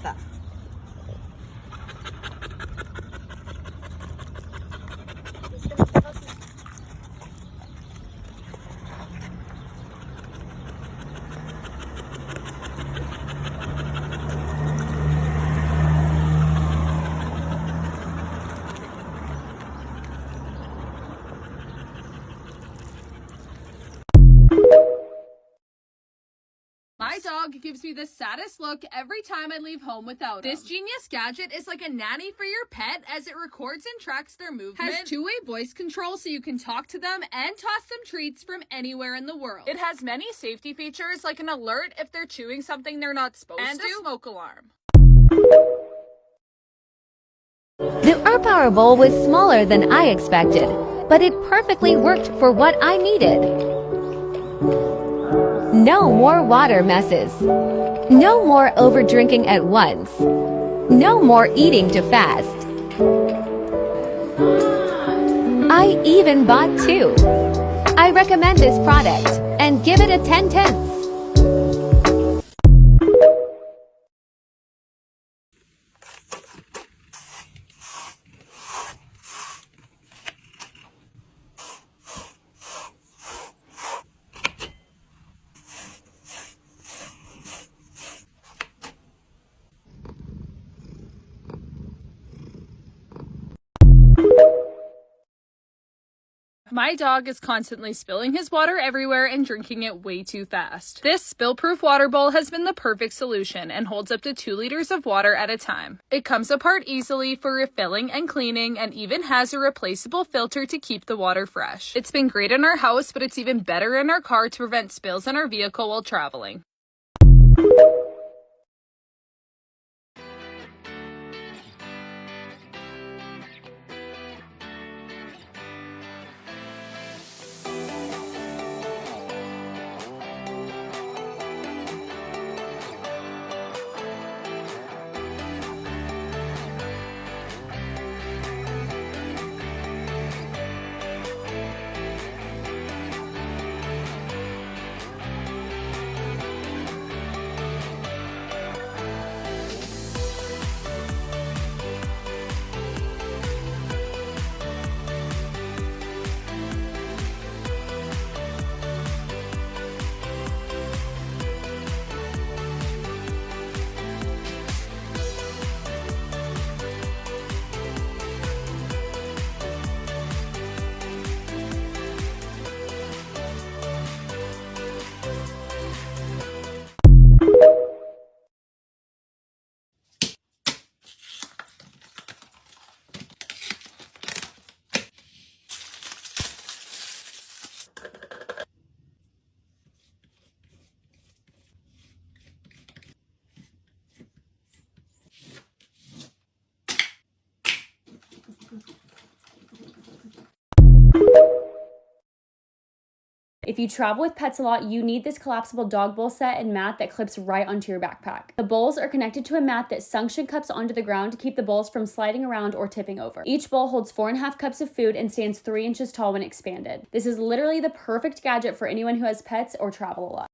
kita. My dog gives me the saddest look every time I leave home without him. This genius gadget is like a nanny for your pet as it records and tracks their movement. Has two-way voice control so you can talk to them and toss them treats from anywhere in the world. It has many safety features like an alert if they're chewing something they're not supposed to, and a smoke alarm. The Power bowl was smaller than I expected, but it perfectly worked for what I needed. No more water messes. No more over-drinking at once. No more eating too fast. I even bought two. I recommend this product and give it a 10/10. My dog is constantly spilling his water everywhere and drinking it way too fast. This spill-proof water bowl has been the perfect solution and holds up to 2 liters of water at a time. It comes apart easily for refilling and cleaning and even has a replaceable filter to keep the water fresh. It's been great in our house, but it's even better in our car to prevent spills in our vehicle while traveling. If you travel with pets a lot, you need this collapsible dog bowl set and mat that clips right onto your backpack. The bowls are connected to a mat that suction cups onto the ground to keep the bowls from sliding around or tipping over. Each bowl holds 4.5 cups of food and stands 3 inches tall when expanded. This is literally the perfect gadget for anyone who has pets or travel a lot.